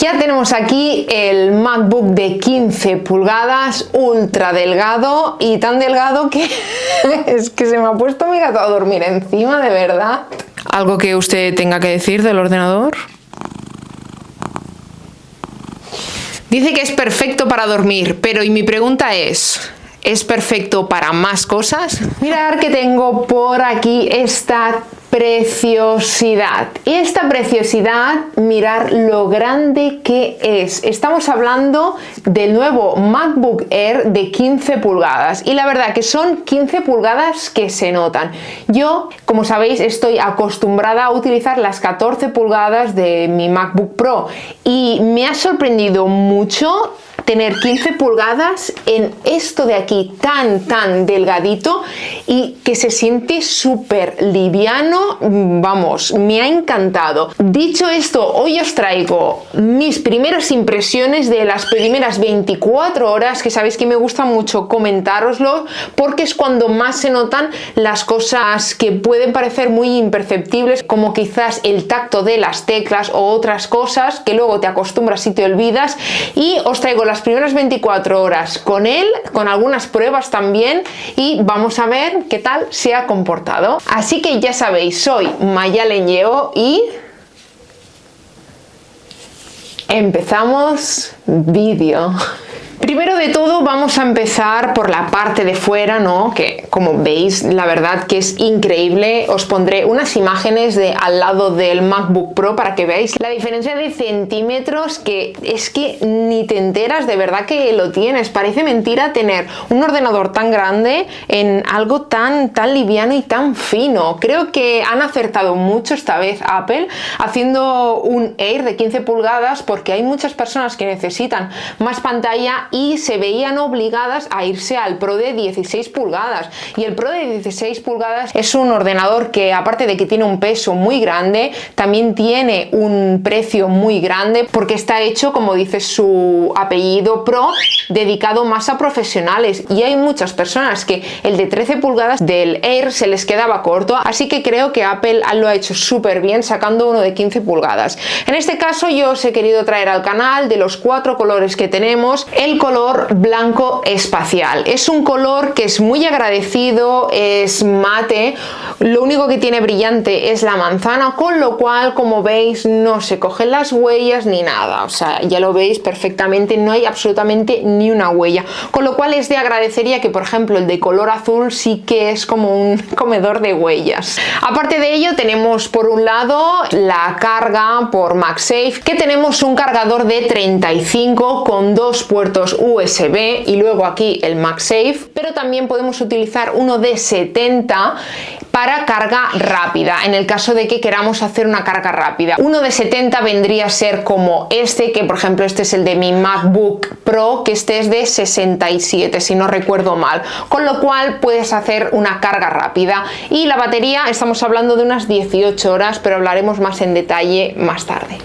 Ya tenemos aquí el MacBook de 15 pulgadas, ultra delgado y tan delgado que es que se me ha puesto mi gato a dormir encima, de verdad. ¿Algo que usted tenga que decir del ordenador? Dice que es perfecto para dormir, pero y mi pregunta ¿es perfecto para más cosas? Mirad que tengo por aquí esta preciosidad. Y esta preciosidad, mirar lo grande que es. Estamos hablando del nuevo MacBook Air de 15 pulgadas. Y la verdad que son 15 pulgadas que se notan. Yo, como sabéis, estoy acostumbrada a utilizar las 14 pulgadas de mi MacBook Pro. Y me ha sorprendido mucho tener 15 pulgadas en esto de aquí tan delgadito y que se siente súper liviano. Vamos, me ha encantado. Dicho esto, hoy os traigo mis primeras impresiones de las primeras 24 horas, que sabéis que me gusta mucho comentároslo porque es cuando más se notan las cosas que pueden parecer muy imperceptibles, como quizás el tacto de las teclas o otras cosas que luego te acostumbras y te olvidas. Y os traigo las primeras 24 horas con él, con algunas pruebas también, y vamos a ver qué tal se ha comportado. Así que ya sabéis, soy Mayalen Lleó y empezamos vídeo. Primero de todo vamos a empezar por la parte de fuera, ¿no? Que como veis, la verdad que es increíble. Os pondré unas imágenes de al lado del MacBook Pro para que veáis la diferencia de centímetros, que es que ni te enteras de verdad que lo tienes. Parece mentira tener un ordenador tan grande en algo tan liviano y tan fino. Creo que han acertado mucho esta vez Apple haciendo un Air de 15 pulgadas porque hay muchas personas que necesitan más pantalla y se veían obligadas a irse al Pro de 16 pulgadas. Y el Pro de 16 pulgadas es un ordenador que, aparte de que tiene un peso muy grande, también tiene un precio muy grande porque está hecho, como dice su apellido, Pro, dedicado más a profesionales. Y hay muchas personas que el de 13 pulgadas del Air se les quedaba corto, así que creo que Apple lo ha hecho súper bien sacando uno de 15 pulgadas. En este caso yo os he querido traer al canal, de los 4 colores que tenemos, el color blanco espacial. Es un color que es muy agradecido, es mate, lo único que tiene brillante es la manzana, con lo cual, como veis, no se cogen las huellas ni nada. O sea, ya lo veis perfectamente, no hay absolutamente ni una huella, con lo cual es de agradecería que, por ejemplo, el de color azul sí que es como un comedor de huellas. Aparte de ello, tenemos por un lado la carga por MagSafe, que tenemos un cargador de 35 con 2 puertos USB y luego aquí el MagSafe, pero también podemos utilizar uno de 70 para carga rápida, en el caso de que queramos hacer una carga rápida. Uno de 70 vendría a ser como este, que por ejemplo este es el de mi MacBook Pro, que este es de 67 si no recuerdo mal, con lo cual puedes hacer una carga rápida. Y la batería, estamos hablando de unas 18 horas, pero hablaremos más en detalle más tarde.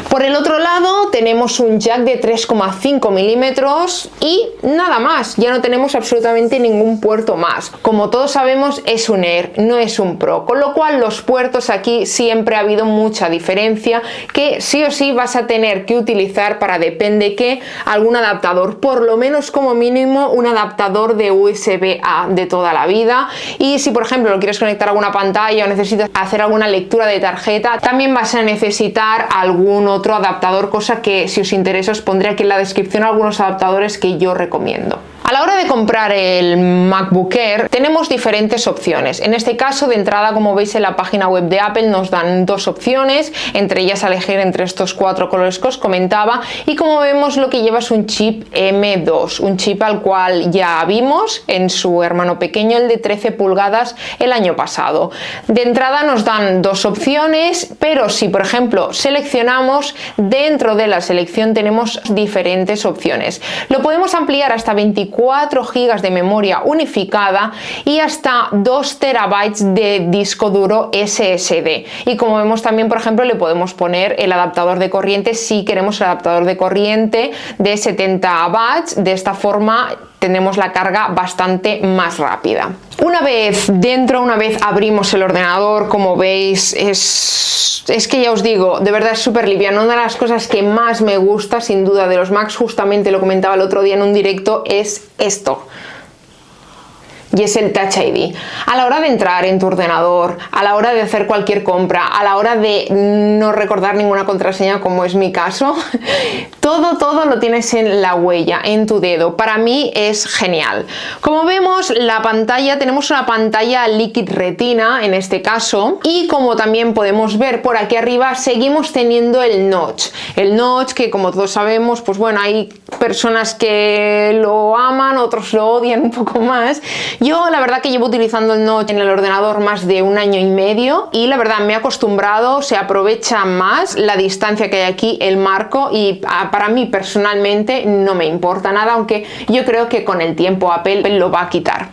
Por el otro lado tenemos un jack de 3,5 milímetros y nada más, ya no tenemos absolutamente ningún puerto más. Como todos sabemos, es un Air, no es un Pro, con lo cual los puertos aquí siempre ha habido mucha diferencia que sí o sí vas a tener que utilizar para, depende qué, algún adaptador, por lo menos como mínimo un adaptador de USB-A de toda la vida. Y si por ejemplo lo quieres conectar a alguna pantalla o necesitas hacer alguna lectura de tarjeta, también vas a necesitar algún otro adaptador, cosa que si os interesa os pondré aquí en la descripción algunos adaptadores que yo recomiendo. A la hora de comprar el MacBook Air tenemos diferentes opciones. En este caso, de entrada, como veis en la página web de Apple, nos dan 2 opciones, entre ellas elegir entre estos 4 colores que os comentaba, y como vemos lo que lleva es un chip M2, un chip al cual ya vimos en su hermano pequeño, el de 13 pulgadas, el año pasado. De entrada nos dan 2 opciones, pero si por ejemplo seleccionamos, dentro de la selección tenemos diferentes opciones. Lo podemos ampliar hasta 24 GB de memoria unificada y hasta 2 TB de disco duro SSD. Y como vemos también, por ejemplo, le podemos poner el adaptador de corriente si queremos el adaptador de corriente de 70 watts. De esta forma tendremos la carga bastante más rápida. Una vez dentro, una vez abrimos el ordenador, como veis, es que ya os digo, de verdad es súper liviano. Una de las cosas que más me gusta, sin duda, de los Macs, justamente lo comentaba el otro día en un directo, es esto. Y es el Touch ID. A la hora de entrar en tu ordenador, a la hora de hacer cualquier compra, a la hora de no recordar ninguna contraseña, como es mi caso, todo lo tienes en la huella, en tu dedo. Para mí es genial. Como vemos, la pantalla, tenemos una pantalla Liquid Retina en este caso, y como también podemos ver por aquí arriba, seguimos teniendo el notch. El notch que, como todos sabemos, pues bueno, hay personas que lo aman, otros lo odian un poco más. Yo la verdad que llevo utilizando el notch en el ordenador más de 1 año y medio y la verdad me he acostumbrado, se aprovecha más la distancia que hay aquí, el marco, y para mí personalmente no me importa nada, aunque yo creo que con el tiempo Apple lo va a quitar.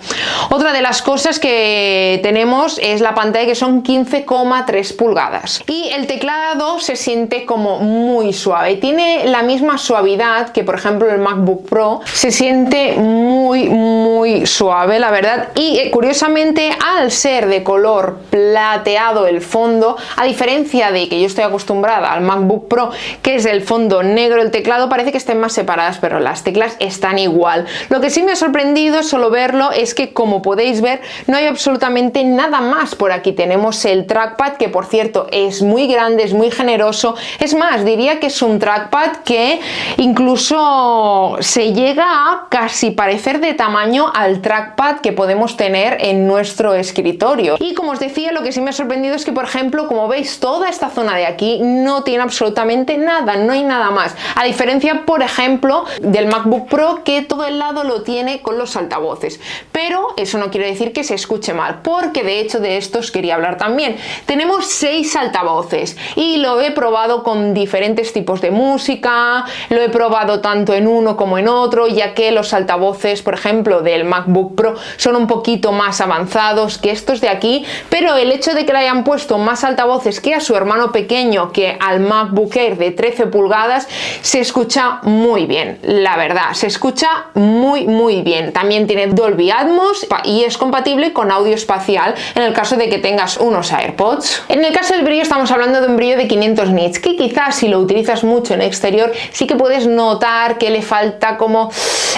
Otra de las cosas que tenemos es la pantalla, que son 15,3 pulgadas, y el teclado se siente como muy suave, tiene la misma suavidad que por ejemplo el MacBook Pro, se siente muy suave, la verdad. Y curiosamente, al ser de color plateado el fondo, a diferencia de que yo estoy acostumbrada al MacBook Pro, que es el fondo negro, el teclado parece que estén más separadas, pero las teclas están igual. Lo que sí me ha sorprendido solo verlo es que, como podéis ver, no hay absolutamente nada más. Por aquí tenemos el trackpad, que por cierto es muy grande, es muy generoso. Es más, diría que es un trackpad que incluso se llega a casi parecer de tamaño al trackpad que podemos tener en nuestro escritorio. Y como os decía, lo que sí me ha sorprendido es que, por ejemplo, como veis, toda esta zona de aquí no tiene absolutamente nada, no hay nada más, a diferencia, por ejemplo, del MacBook Pro, que todo el lado lo tiene con los altavoces. Pero eso no quiere decir que se escuche mal, porque de hecho de estos quería hablar también. Tenemos 6 altavoces y lo he probado con diferentes tipos de música, lo he probado tanto en uno como en otro, ya que los altavoces, por ejemplo, del MacBook Pro son un poquito más avanzados que estos de aquí, pero el hecho de que le hayan puesto más altavoces que a su hermano pequeño, que al MacBook Air de 13 pulgadas, se escucha muy bien, la verdad, se escucha muy bien. También tiene Dolby Atmos y es compatible con audio espacial en el caso de que tengas unos AirPods. En el caso del brillo, estamos hablando de un brillo de 500 nits, que quizás si lo utilizas mucho en exterior sí que puedes notar que le falta como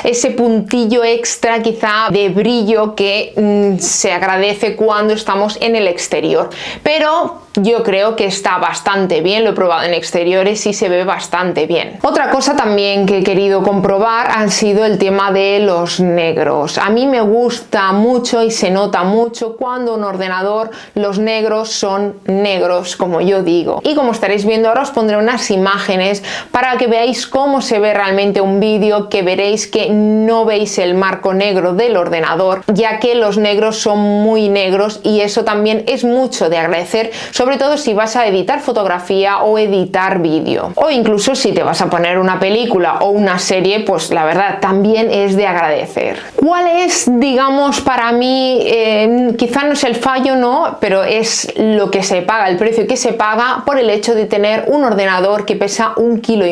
ese puntillo extra quizá de brillo que se agradece cuando estamos en el exterior, pero yo creo que está bastante bien, lo he probado en exteriores y se ve bastante bien. Otra cosa también que he querido comprobar han sido el tema de los negros. A mí me gusta mucho y se nota mucho cuando un ordenador, los negros son negros, como yo digo. Y como estaréis viendo ahora, os pondré unas imágenes para que veáis cómo se ve realmente un vídeo, que veréis que no veis el marco negro del ordenador, ya que los negros son muy negros, y eso también es mucho de agradecer, sobre todo si vas a editar fotografía o editar vídeo, o incluso si te vas a poner una película o una serie, pues la verdad también es de agradecer. ¿Cuál es, digamos, para mí, quizá no es el fallo, no, pero es lo que se paga, el precio que se paga por el hecho de tener un ordenador que pesa 1,5 kilos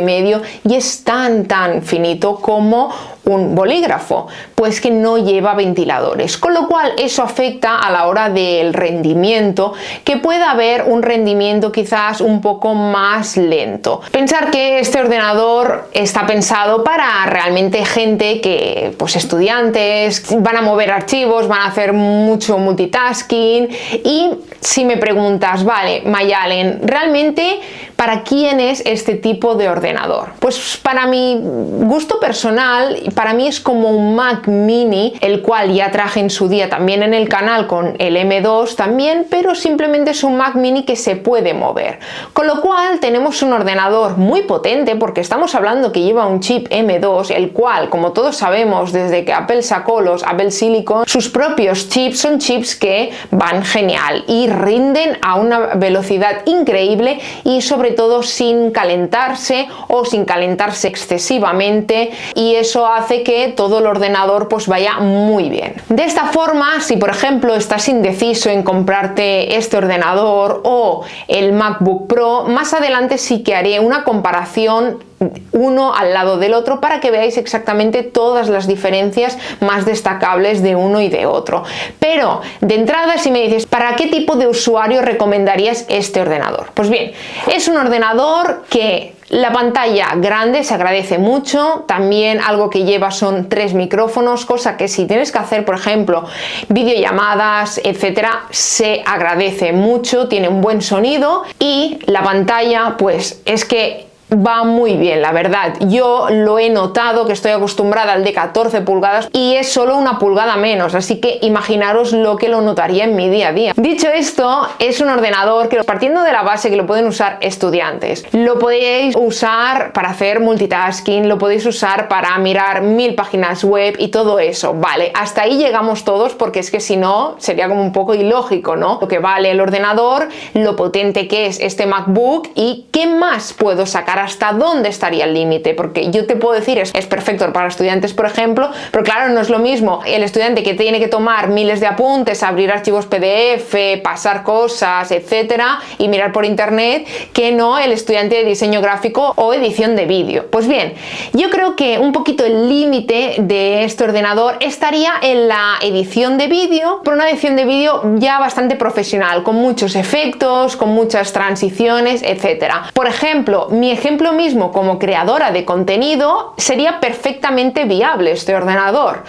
y es tan finito como un bolígrafo, pues que no lleva ventiladores, con lo cual eso afecta a la hora del rendimiento, que pueda haber un rendimiento quizás un poco más lento. Pensar que este ordenador está pensado para realmente gente que, pues estudiantes, van a mover archivos, van a hacer mucho multitasking, y si me preguntas, vale, Mayalen, ¿realmente para quién es este tipo de ordenador? Pues para mi gusto personal, para mí es como un Mac Mini, el cual ya traje en su día también en el canal con el M2 también, pero simplemente es un Mac Mini que se puede mover. Con lo cual tenemos un ordenador muy potente, porque estamos hablando que lleva un chip M2, el cual, como todos sabemos, desde que Apple sacó los Apple Silicon, sus propios chips son chips que van genial y rinden a una velocidad increíble, y sobre todo sin calentarse o sin calentarse excesivamente, y eso hace que todo el ordenador pues vaya muy bien. De esta forma, si por ejemplo estás indeciso en comprarte este ordenador o el MacBook Pro, más adelante sí que haré una comparación uno al lado del otro para que veáis exactamente todas las diferencias más destacables de uno y de otro. Pero de entrada, si me dices, ¿para qué tipo de usuario recomendarías este ordenador? Pues bien, es un ordenador que la pantalla grande se agradece mucho, también algo que lleva son 3 micrófonos, cosa que si tienes que hacer, por ejemplo, videollamadas, etcétera, se agradece mucho, tiene un buen sonido y la pantalla, pues es que va muy bien, la verdad. Yo lo he notado, que estoy acostumbrada al de 14 pulgadas y es solo 1 pulgada menos, así que imaginaros lo que lo notaría en mi día a día. Dicho esto, es un ordenador que, partiendo de la base que lo pueden usar estudiantes, lo podéis usar para hacer multitasking, lo podéis usar para mirar 1000 páginas web y todo eso, vale, hasta ahí llegamos todos, porque es que si no sería como un poco ilógico, ¿no? Lo que vale el ordenador, lo potente que es este MacBook y qué más puedo sacar, hasta dónde estaría el límite, porque yo te puedo decir es perfecto para estudiantes, por ejemplo, pero claro, no es lo mismo el estudiante que tiene que tomar miles de apuntes, abrir archivos PDF, pasar cosas, etcétera, y mirar por internet, que no el estudiante de diseño gráfico o edición de vídeo. Pues bien, yo creo que un poquito el límite de este ordenador estaría en la edición de vídeo, pero una edición de vídeo ya bastante profesional, con muchos efectos, con muchas transiciones, etcétera. Por ejemplo, mi ejemplo mismo como creadora de contenido sería perfectamente viable este ordenador,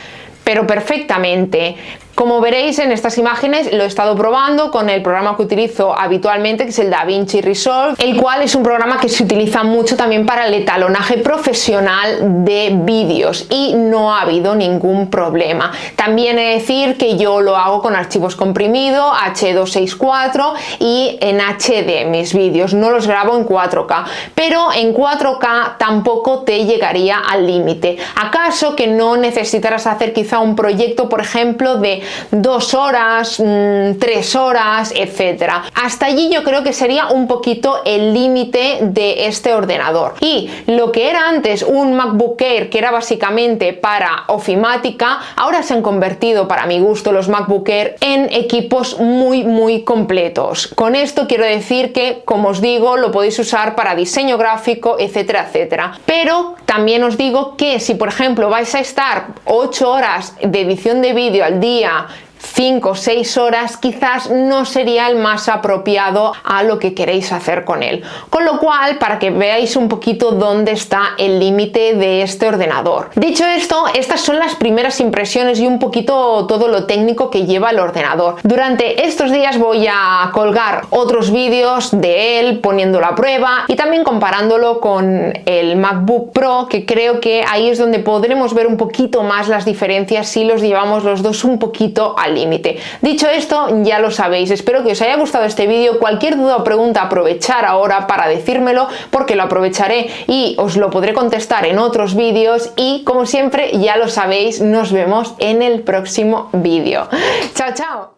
pero perfectamente. Como veréis en estas imágenes, lo he estado probando con el programa que utilizo habitualmente, que es el DaVinci Resolve, el cual es un programa que se utiliza mucho también para el etalonaje profesional de vídeos y no ha habido ningún problema. También he de decir que yo lo hago con archivos comprimidos, H264 y en HD mis vídeos, no los grabo en 4K, pero en 4K tampoco te llegaría al límite. ¿Acaso que no necesitarás hacer quizá un proyecto, por ejemplo, de 2 horas, 3 horas, etcétera? Hasta allí yo creo que sería un poquito el límite de este ordenador. Y lo que era antes un MacBook Air, que era básicamente para ofimática, ahora se han convertido, para mi gusto, los MacBook Air en equipos muy completos. Con esto quiero decir que, como os digo, lo podéis usar para diseño gráfico, etcétera, etcétera. Pero también os digo que si, por ejemplo, vais a estar 8 horas de edición de vídeo al día, 5 o 6 horas, quizás no sería el más apropiado a lo que queréis hacer con él. Con lo cual, para que veáis un poquito dónde está el límite de este ordenador. Dicho esto, estas son las primeras impresiones y un poquito todo lo técnico que lleva el ordenador. Durante estos días voy a colgar otros vídeos de él poniéndolo a prueba y también comparándolo con el MacBook Pro, que creo que ahí es donde podremos ver un poquito más las diferencias si los llevamos los dos un poquito al límite. Dicho esto, ya lo sabéis, espero que os haya gustado este vídeo. Cualquier duda o pregunta, aprovechar ahora para decírmelo, porque lo aprovecharé y os lo podré contestar en otros vídeos. Y como siempre, ya lo sabéis, nos vemos en el próximo vídeo. ¡Chao, chao!